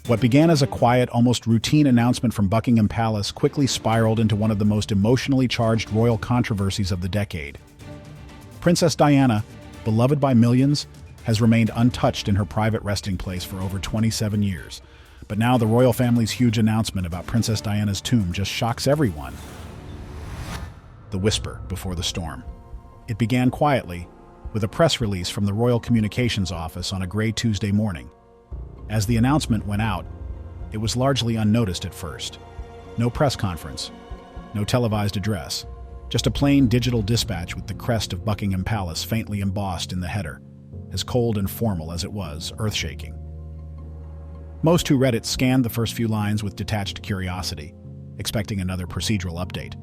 What began as a quiet, almost routine announcement from Buckingham Palace quickly spiraled into one of the most emotionally charged royal controversies of the decade. Princess Diana, beloved by millions, has remained untouched in her private resting place for over 27 years. But now the royal family's huge announcement about Princess Diana's tomb just shocks everyone. The whisper before the storm. It began quietly, with a press release from the Royal Communications Office on a gray Tuesday morning. As the announcement went out, it was largely unnoticed at first. No press conference, no televised address, just a plain digital dispatch with the crest of Buckingham Palace faintly embossed in the header, as cold and formal as it was earth-shaking. Most who read it scanned the first few lines with detached curiosity, expecting another procedural update,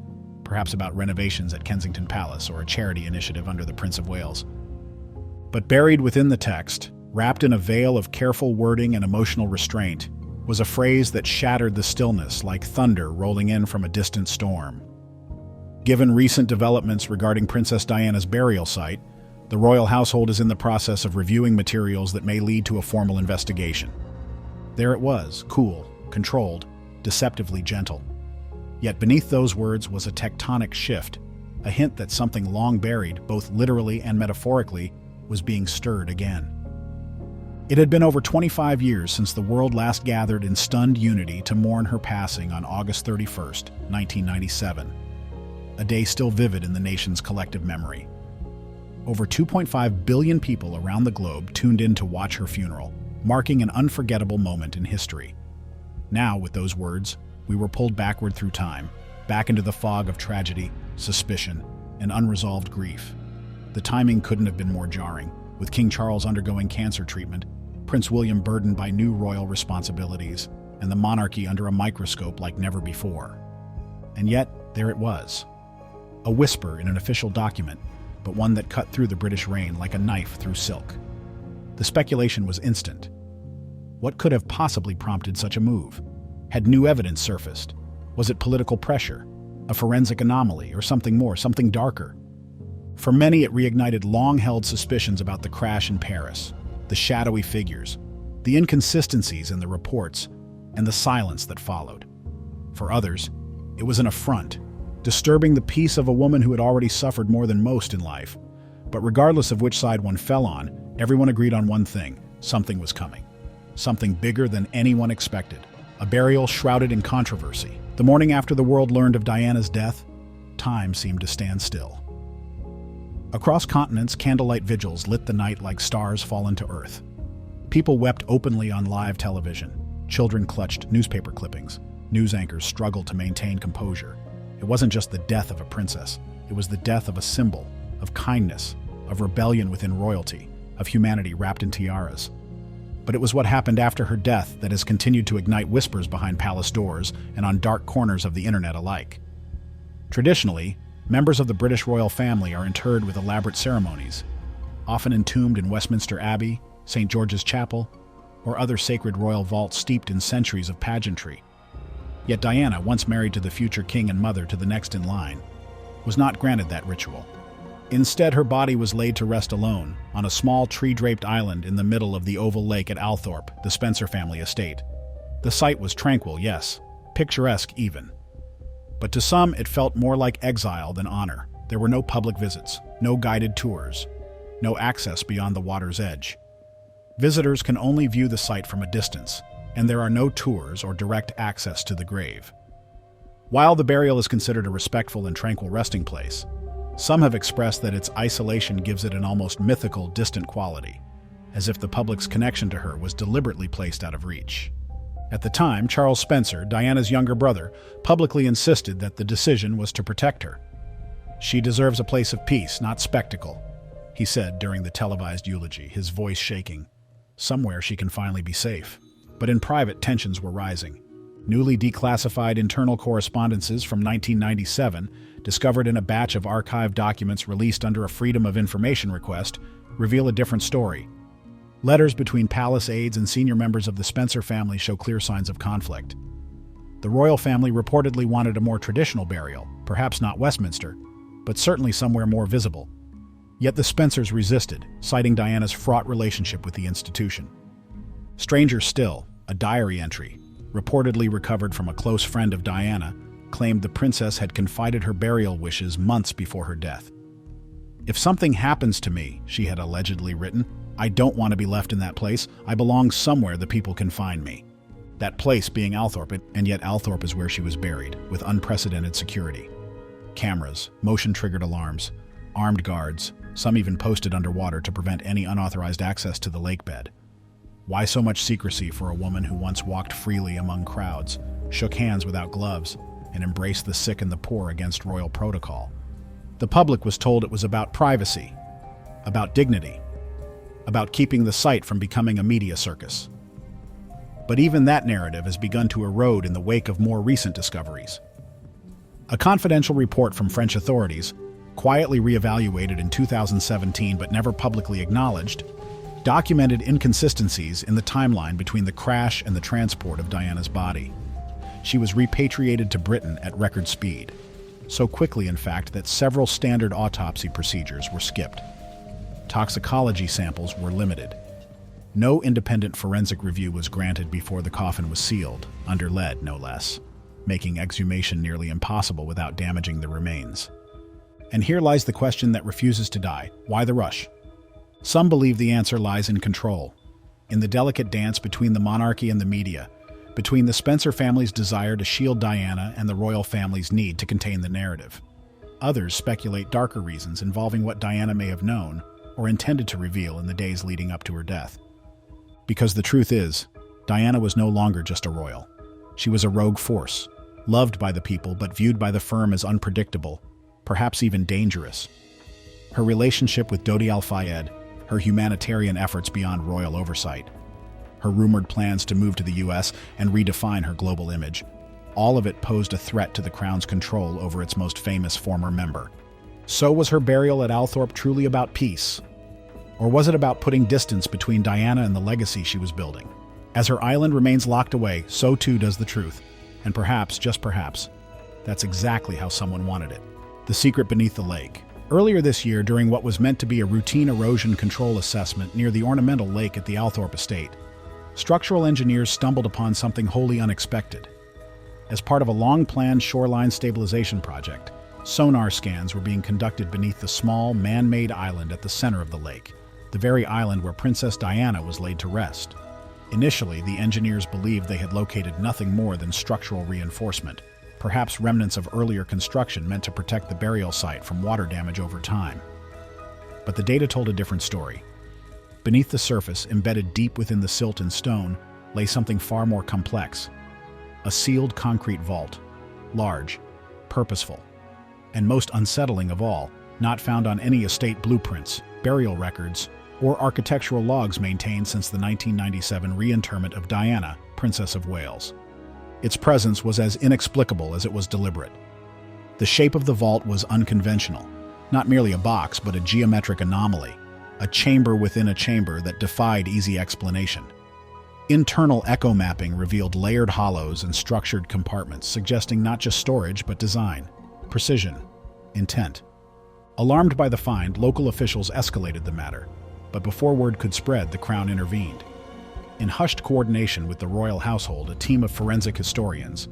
perhaps about renovations at Kensington Palace or a charity initiative under the Prince of Wales. But buried within the text, wrapped in a veil of careful wording and emotional restraint, was a phrase that shattered the stillness like thunder rolling in from a distant storm. Given recent developments regarding Princess Diana's burial site, the royal household is in the process of reviewing materials that may lead to a formal investigation. There it was, cool, controlled, deceptively gentle. Yet beneath those words was a tectonic shift, a hint that something long buried, both literally and metaphorically, was being stirred again. It had been over 25 years since the world last gathered in stunned unity to mourn her passing on August 31st, 1997. A day still vivid in the nation's collective memory. Over 2.5 billion people around the globe tuned in to watch her funeral, marking an unforgettable moment in history. Now, with those words, we were pulled backward through time, back into the fog of tragedy, suspicion, and unresolved grief. The timing couldn't have been more jarring, with King Charles undergoing cancer treatment, Prince William burdened by new royal responsibilities, and the monarchy under a microscope like never before. And yet, there it was. A whisper in an official document, but one that cut through the British reign like a knife through silk. The speculation was instant. What could have possibly prompted such a move? Had new evidence surfaced? Was it political pressure, a forensic anomaly, or something more, something darker? For many, it reignited long-held suspicions about the crash in Paris, the shadowy figures, the inconsistencies in the reports, and the silence that followed. For others, it was an affront, disturbing the peace of a woman who had already suffered more than most in life. But regardless of which side one fell on, everyone agreed on one thing: something was coming. Something bigger than anyone expected. A burial shrouded in controversy. The morning after the world learned of Diana's death, time seemed to stand still. Across continents, candlelight vigils lit the night like stars fallen to earth. People wept openly on live television. Children clutched newspaper clippings. News anchors struggled to maintain composure. It wasn't just the death of a princess. It was the death of a symbol, of kindness, of rebellion within royalty, of humanity wrapped in tiaras. But it was what happened after her death that has continued to ignite whispers behind palace doors and on dark corners of the internet alike. Traditionally, members of the British royal family are interred with elaborate ceremonies, often entombed in Westminster Abbey, St. George's Chapel, or other sacred royal vaults steeped in centuries of pageantry. Yet Diana, once married to the future king and mother to the next in line, was not granted that ritual. Instead, her body was laid to rest alone on a small tree-draped island in the middle of the oval lake at Althorpe, the Spencer family estate. The site was tranquil, yes, picturesque even. But to some, it felt more like exile than honor. There were no public visits, no guided tours, no access beyond the water's edge. Visitors can only view the site from a distance, and there are no tours or direct access to the grave. While the burial is considered a respectful and tranquil resting place, some have expressed that its isolation gives it an almost mythical, distant quality, as if the public's connection to her was deliberately placed out of reach. At the time, Charles Spencer, Diana's younger brother, publicly insisted that the decision was to protect her. "She deserves a place of peace, not spectacle," he said during the televised eulogy, his voice shaking. "Somewhere she can finally be safe." But in private, tensions were rising. Newly declassified internal correspondences from 1997, discovered in a batch of archived documents released under a Freedom of Information request, reveal a different story. Letters between palace aides and senior members of the Spencer family show clear signs of conflict. The royal family reportedly wanted a more traditional burial, perhaps not Westminster, but certainly somewhere more visible. Yet the Spencers resisted, citing Diana's fraught relationship with the institution. Stranger still, A diary entry, reportedly recovered from a close friend of Diana, claimed the princess had confided her burial wishes months before her death. "If something happens to me," she had allegedly written, "I don't want to be left in that place. I belong somewhere the people can find me." That place being Althorpe, and yet Althorpe is where she was buried, with unprecedented security. Cameras, motion-triggered alarms, armed guards, some even posted underwater to prevent any unauthorized access to the lake bed. Why so much secrecy for a woman who once walked freely among crowds, shook hands without gloves, and embraced the sick and the poor against royal protocol? The public was told it was about privacy, about dignity, about keeping the site from becoming a media circus. But even that narrative has begun to erode in the wake of more recent discoveries. A confidential report from French authorities, quietly reevaluated in 2017 but never publicly acknowledged, documented inconsistencies in the timeline between the crash and the transport of Diana's body. She was repatriated to Britain at record speed, so quickly in fact that several standard autopsy procedures were skipped. Toxicology samples were limited. No independent forensic review was granted before the coffin was sealed, under lead no less, making exhumation nearly impossible without damaging the remains. And here lies the question that refuses to die: why the rush? Some believe the answer lies in control, in the delicate dance between the monarchy and the media, between the Spencer family's desire to shield Diana and the royal family's need to contain the narrative. Others speculate darker reasons involving what Diana may have known or intended to reveal in the days leading up to her death. Because the truth is, Diana was no longer just a royal. She was a rogue force, loved by the people but viewed by the firm as unpredictable, perhaps even dangerous. Her relationship with Dodi Al-Fayed, her humanitarian efforts beyond royal oversight, her rumored plans to move to the US and redefine her global image, all of it posed a threat to the crown's control over its most famous former member. So was her burial at Althorpe truly about peace? Or was it about putting distance between Diana and the legacy she was building? As her island remains locked away, so too does the truth. And perhaps, just perhaps, that's exactly how someone wanted it. The secret beneath the lake. Earlier this year, during what was meant to be a routine erosion control assessment near the ornamental lake at the Althorpe estate, structural engineers stumbled upon something wholly unexpected. As part of a long-planned shoreline stabilization project, sonar scans were being conducted beneath the small, man-made island at the center of the lake, the very island where Princess Diana was laid to rest. Initially, the engineers believed they had located nothing more than structural reinforcement, perhaps remnants of earlier construction meant to protect the burial site from water damage over time. But the data told a different story. Beneath the surface, embedded deep within the silt and stone, lay something far more complex. A sealed concrete vault, large, purposeful, and most unsettling of all, not found on any estate blueprints, burial records, or architectural logs maintained since the 1997 reinterment of Diana, Princess of Wales. Its presence was as inexplicable as it was deliberate. The shape of the vault was unconventional, not merely a box, but a geometric anomaly, a chamber within a chamber that defied easy explanation. Internal echo mapping revealed layered hollows and structured compartments, suggesting not just storage, but design, precision, intent. Alarmed by the find, local officials escalated the matter, but before word could spread, the Crown intervened. In hushed coordination with the royal household, a team of forensic historians,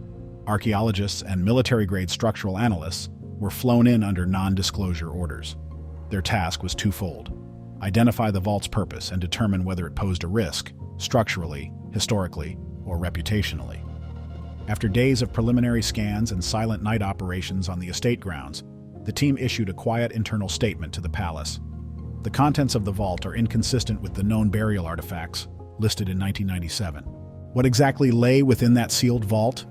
archaeologists, and military-grade structural analysts were flown in under non-disclosure orders. Their task was twofold: identify the vault's purpose and determine whether it posed a risk, structurally, historically, or reputationally. After days of preliminary scans and silent night operations on the estate grounds, the team issued a quiet internal statement to the palace. The contents of the vault are inconsistent with the known burial artifacts listed in 1997. What exactly lay within that sealed vault,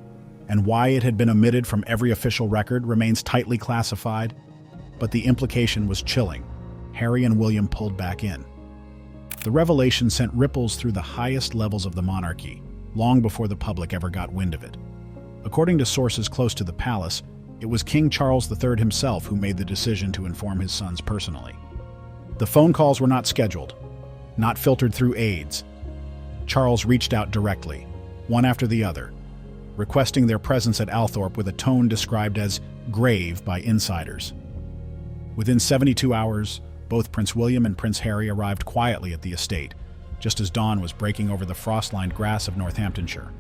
and why it had been omitted from every official record, remains tightly classified, but the implication was chilling. Harry and William pulled back in. The revelation sent ripples through the highest levels of the monarchy, long before the public ever got wind of it. According to sources close to the palace, it was King Charles III himself who made the decision to inform his sons personally. The phone calls were not scheduled, not filtered through aides. Charles reached out directly, one after the other, requesting their presence at Althorpe with a tone described as grave by insiders. Within 72 hours, both Prince William and Prince Harry arrived quietly at the estate, just as dawn was breaking over the frost-lined grass of Northamptonshire.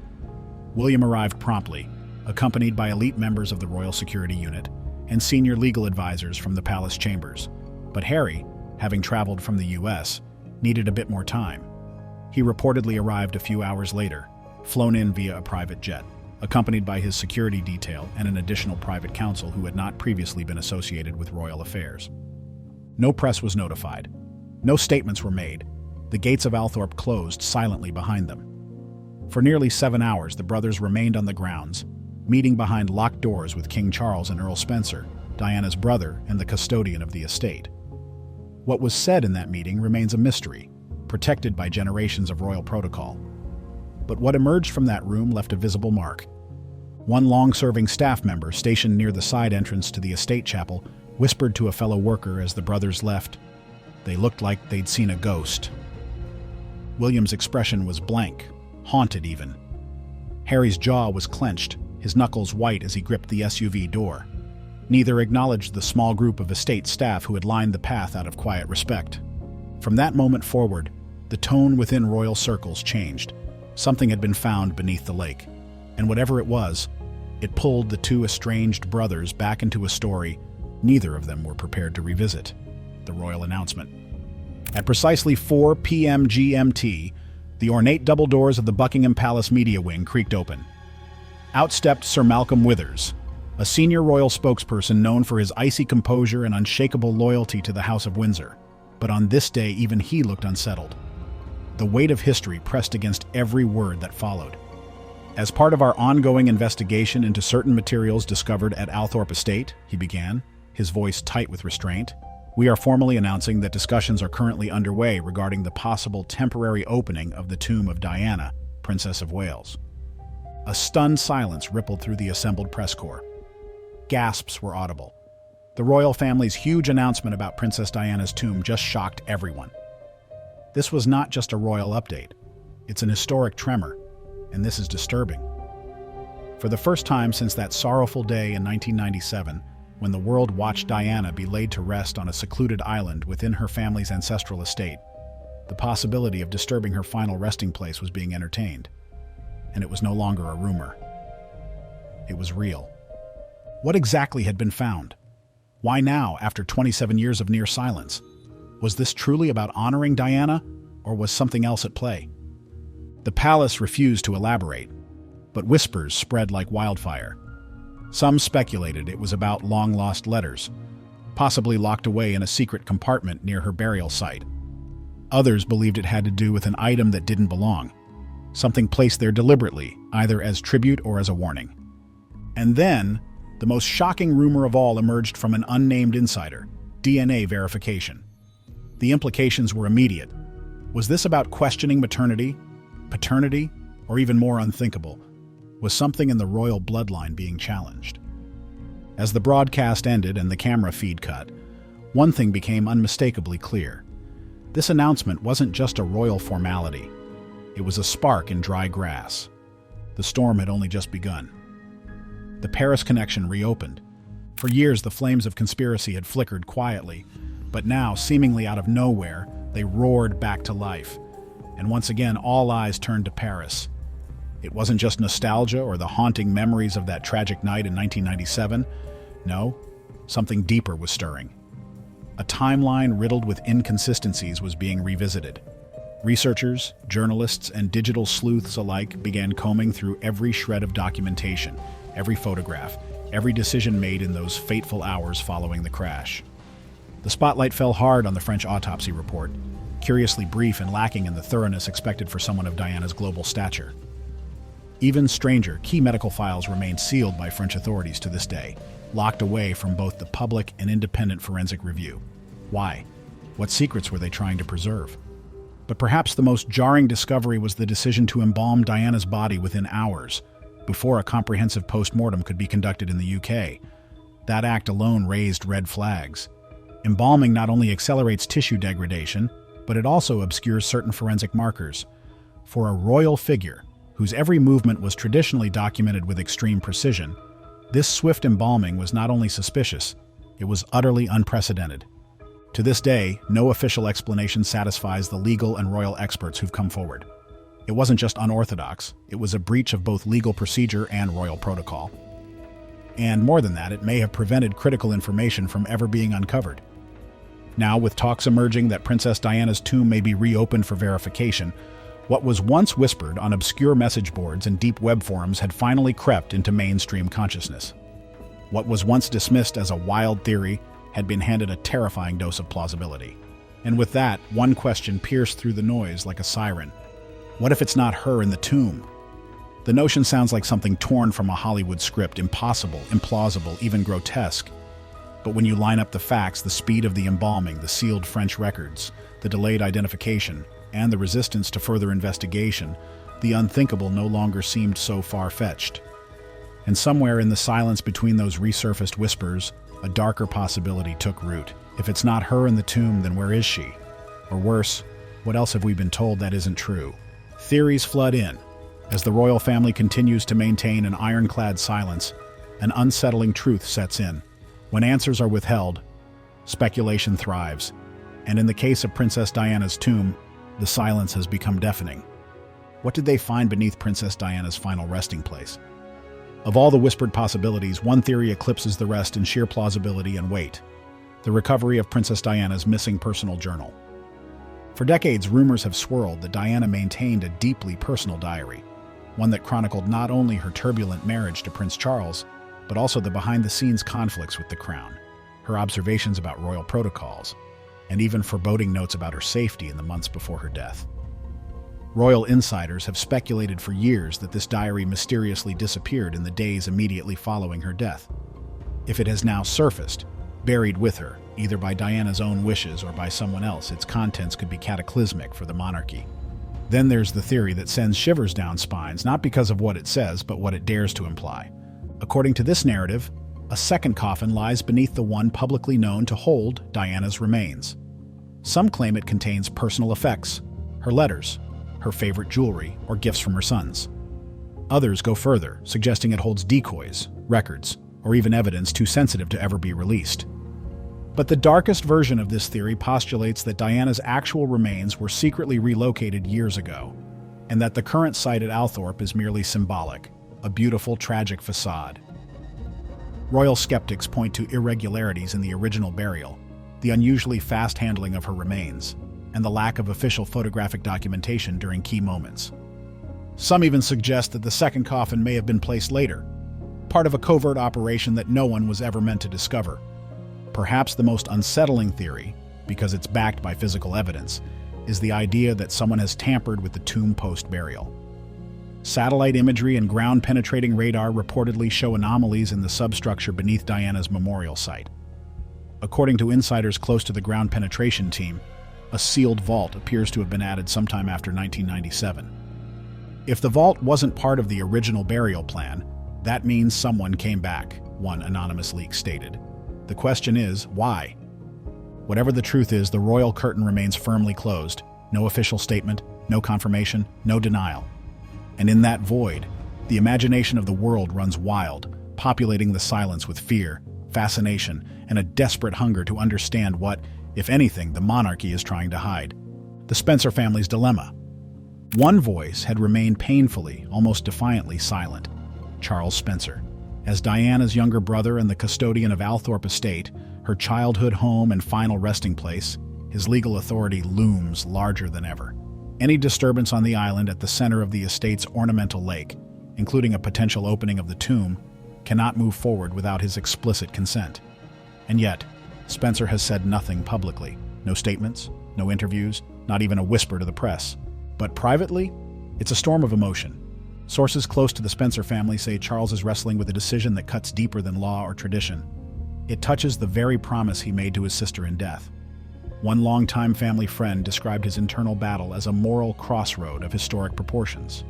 William arrived promptly, accompanied by elite members of the Royal Security Unit and senior legal advisors from the palace chambers. But Harry, having traveled from the US, needed a bit more time. He reportedly arrived a few hours later, flown in via a private jet, accompanied by his security detail and an additional private counsel who had not previously been associated with royal affairs. No press was notified. No statements were made. The gates of Althorp closed silently behind them. For nearly 7 hours, the brothers remained on the grounds, meeting behind locked doors with King Charles and Earl Spencer, Diana's brother and the custodian of the estate. What was said in that meeting remains a mystery, protected by generations of royal protocol. But what emerged from that room left a visible mark. One long-serving staff member stationed near the side entrance to the estate chapel whispered to a fellow worker as the brothers left, "They looked like they'd seen a ghost." William's expression was blank, haunted even. Harry's jaw was clenched, his knuckles white as he gripped the SUV door. Neither acknowledged the small group of estate staff who had lined the path out of quiet respect. From that moment forward, the tone within royal circles changed. Something had been found beneath the lake, and whatever it was, it pulled the two estranged brothers back into a story neither of them were prepared to revisit: the royal announcement. At precisely 4 p.m. GMT, the ornate double doors of the Buckingham Palace media wing creaked open. Out stepped Sir Malcolm Withers, a senior royal spokesperson known for his icy composure and unshakable loyalty to the House of Windsor. But on this day, even he looked unsettled. The weight of history pressed against every word that followed. "As part of our ongoing investigation into certain materials discovered at Althorp Estate," he began, his voice tight with restraint, "we are formally announcing that discussions are currently underway regarding the possible temporary opening of the tomb of Diana, Princess of Wales." A stunned silence rippled through the assembled press corps. Gasps were audible. The royal family's huge announcement about Princess Diana's tomb just shocked everyone. This was not just a royal update. It's an historic tremor, and this is disturbing. For the first time since that sorrowful day in 1997, when the world watched Diana be laid to rest on a secluded island within her family's ancestral estate, the possibility of disturbing her final resting place was being entertained. And it was no longer a rumor. It was real. What exactly had been found? Why now, after 27 years of near silence? Was this truly about honoring Diana, or was something else at play? The palace refused to elaborate, but whispers spread like wildfire. Some speculated it was about long-lost letters, possibly locked away in a secret compartment near her burial site. Others believed it had to do with an item that didn't belong, something placed there deliberately, either as tribute or as a warning. And then, the most shocking rumor of all emerged from an unnamed insider: DNA verification. The implications were immediate. Was this about questioning maternity, paternity, or even more unthinkable? Was something in the royal bloodline being challenged? As the broadcast ended and the camera feed cut, one thing became unmistakably clear. This announcement wasn't just a royal formality. It was a spark in dry grass. The storm had only just begun. The Paris connection reopened. For years, the flames of conspiracy had flickered quietly, but now, seemingly out of nowhere, they roared back to life. And once again, all eyes turned to Paris. It wasn't just nostalgia or the haunting memories of that tragic night in 1997. No, something deeper was stirring. A timeline riddled with inconsistencies was being revisited. Researchers, journalists, and digital sleuths alike began combing through every shred of documentation, every photograph, every decision made in those fateful hours following the crash. The spotlight fell hard on the French autopsy report, curiously brief and lacking in the thoroughness expected for someone of Diana's global stature. Even stranger, key medical files remained sealed by French authorities to this day, locked away from both the public and independent forensic review. Why? What secrets were they trying to preserve? But perhaps the most jarring discovery was the decision to embalm Diana's body within hours, before a comprehensive post-mortem could be conducted in the UK. That act alone raised red flags. Embalming not only accelerates tissue degradation, but it also obscures certain forensic markers. For a royal figure, whose every movement was traditionally documented with extreme precision, this swift embalming was not only suspicious, it was utterly unprecedented. To this day, no official explanation satisfies the legal and royal experts who've come forward. It wasn't just unorthodox, it was a breach of both legal procedure and royal protocol. And more than that, it may have prevented critical information from ever being uncovered. Now, with talks emerging that Princess Diana's tomb may be reopened for verification, what was once whispered on obscure message boards and deep web forums had finally crept into mainstream consciousness. What was once dismissed as a wild theory had been handed a terrifying dose of plausibility. And with that, one question pierced through the noise like a siren. What if it's not her in the tomb? The notion sounds like something torn from a Hollywood script, impossible, implausible, even grotesque. But when you line up the facts, the speed of the embalming, the sealed French records, the delayed identification, and the resistance to further investigation, the unthinkable no longer seemed so far-fetched. And somewhere in the silence between those resurfaced whispers, a darker possibility took root. If it's not her in the tomb, then where is she? Or worse, what else have we been told that isn't true? Theories flood in. As the royal family continues to maintain an ironclad silence, an unsettling truth sets in. When answers are withheld, speculation thrives. And in the case of Princess Diana's tomb, the silence has become deafening. What did they find beneath Princess Diana's final resting place? Of all the whispered possibilities, one theory eclipses the rest in sheer plausibility and weight: the recovery of Princess Diana's missing personal journal. For decades, rumors have swirled that Diana maintained a deeply personal diary, one that chronicled not only her turbulent marriage to Prince Charles, but also the behind-the-scenes conflicts with the crown, her observations about royal protocols, and even foreboding notes about her safety in the months before her death. Royal insiders have speculated for years that this diary mysteriously disappeared in the days immediately following her death. If it has now surfaced, buried with her, either by Diana's own wishes or by someone else, its contents could be cataclysmic for the monarchy. Then there's the theory that sends shivers down spines, not because of what it says, but what it dares to imply. According to this narrative, a second coffin lies beneath the one publicly known to hold Diana's remains. Some claim it contains personal effects, her letters, her favorite jewelry, or gifts from her sons. Others go further, suggesting it holds decoys, records, or even evidence too sensitive to ever be released. But the darkest version of this theory postulates that Diana's actual remains were secretly relocated years ago, and that the current site at Althorpe is merely symbolic, a beautiful, tragic facade. Royal skeptics point to irregularities in the original burial, the unusually fast handling of her remains, and the lack of official photographic documentation during key moments. Some even suggest that the second coffin may have been placed later, part of a covert operation that no one was ever meant to discover. Perhaps the most unsettling theory, because it's backed by physical evidence, is the idea that someone has tampered with the tomb post-burial. Satellite imagery and ground-penetrating radar reportedly show anomalies in the substructure beneath Diana's memorial site. According to insiders close to the ground penetration team, a sealed vault appears to have been added sometime after 1997. If the vault wasn't part of the original burial plan, that means someone came back, one anonymous leak stated. The question is, why? Whatever the truth is, the royal curtain remains firmly closed. No official statement, no confirmation, no denial. And in that void, the imagination of the world runs wild, populating the silence with fear, fascination, and a desperate hunger to understand what, if anything, the monarchy is trying to hide. The Spencer family's dilemma. One voice had remained painfully, almost defiantly silent: Charles Spencer. As Diana's younger brother and the custodian of Althorpe Estate, her childhood home and final resting place, his legal authority looms larger than ever. Any disturbance on the island at the center of the estate's ornamental lake, including a potential opening of the tomb, cannot move forward without his explicit consent. And yet, Spencer has said nothing publicly. No statements, no interviews, not even a whisper to the press. But privately, it's a storm of emotion. Sources close to the Spencer family say Charles is wrestling with a decision that cuts deeper than law or tradition. It touches the very promise he made to his sister in death. One longtime family friend described his internal battle as a moral crossroad of historic proportions.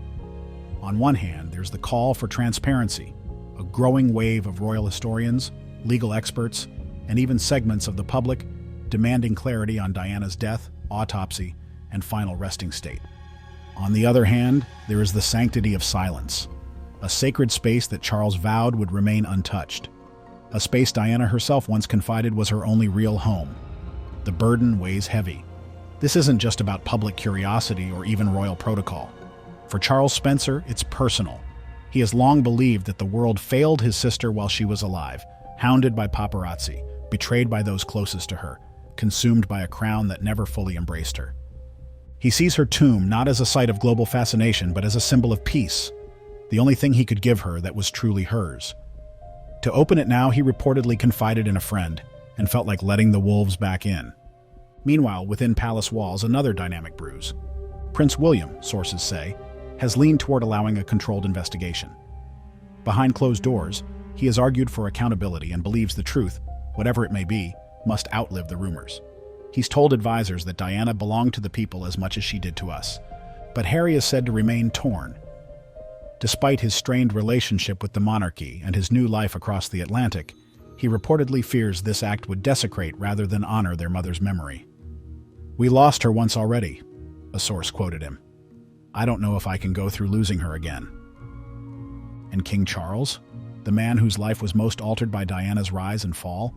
On one hand, there's the call for transparency, a growing wave of royal historians, legal experts, and even segments of the public demanding clarity on Diana's death, autopsy, and final resting state. On the other hand, there is the sanctity of silence, a sacred space that Charles vowed would remain untouched, a space Diana herself once confided was her only real home. The burden weighs heavy. This isn't just about public curiosity or even royal protocol. For Charles Spencer, it's personal. He has long believed that the world failed his sister while she was alive, hounded by paparazzi, betrayed by those closest to her, consumed by a crown that never fully embraced her. He sees her tomb not as a site of global fascination, but as a symbol of peace, the only thing he could give her that was truly hers. To open it now, he reportedly confided in a friend and felt like letting the wolves back in. Meanwhile, within palace walls, another dynamic brews. Prince William, sources say, has leaned toward allowing a controlled investigation. Behind closed doors, he has argued for accountability and believes the truth, whatever it may be, must outlive the rumors. He's told advisors that Diana belonged to the people as much as she did to us, but Harry is said to remain torn. Despite his strained relationship with the monarchy and his new life across the Atlantic, he reportedly fears this act would desecrate rather than honor their mother's memory. "We lost her once already," a source quoted him. "I don't know if I can go through losing her again." And King Charles, the man whose life was most altered by Diana's rise and fall?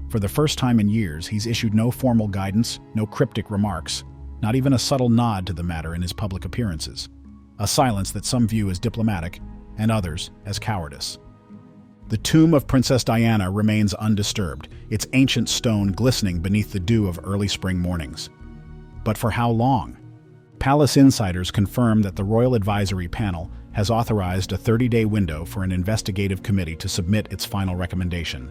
For the first time in years, he's issued no formal guidance, no cryptic remarks, not even a subtle nod to the matter in his public appearances. A silence that some view as diplomatic and others as cowardice. The tomb of Princess Diana remains undisturbed, its ancient stone glistening beneath the dew of early spring mornings. But for how long? Palace insiders confirm that the Royal Advisory Panel has authorized a 30-day window for an investigative committee to submit its final recommendation.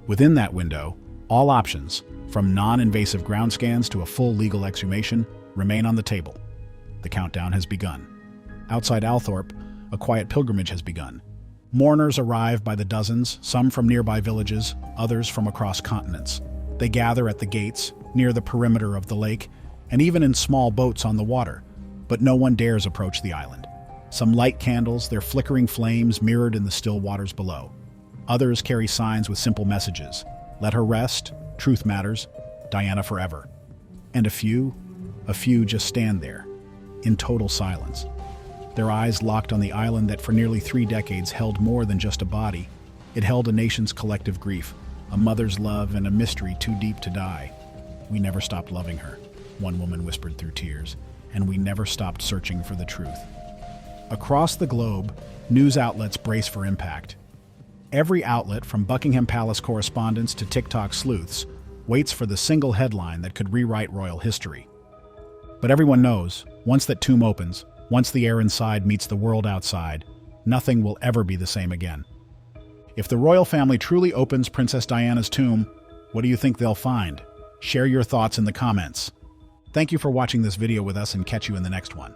Within that window, all options, from non-invasive ground scans to a full legal exhumation, remain on the table. The countdown has begun. Outside Althorpe, a quiet pilgrimage has begun. Mourners arrive by the dozens, some from nearby villages, others from across continents. They gather at the gates, near the perimeter of the lake, and even in small boats on the water, but no one dares approach the island. Some light candles, their flickering flames mirrored in the still waters below. Others carry signs with simple messages: "Let her rest," "Truth matters," "Diana forever." And a few just stand there, in total silence. Their eyes locked on the island that for nearly 3 decades held more than just a body. It held a nation's collective grief, a mother's love, and a mystery too deep to die. "We never stopped loving her," one woman whispered through tears, "and we never stopped searching for the truth." Across the globe, news outlets brace for impact. Every outlet, from Buckingham Palace correspondents to TikTok sleuths, waits for the single headline that could rewrite royal history. But everyone knows, once that tomb opens, once the air inside meets the world outside, nothing will ever be the same again. If the royal family truly opens Princess Diana's tomb, what do you think they'll find? Share your thoughts in the comments. Thank you for watching this video with us, and catch you in the next one.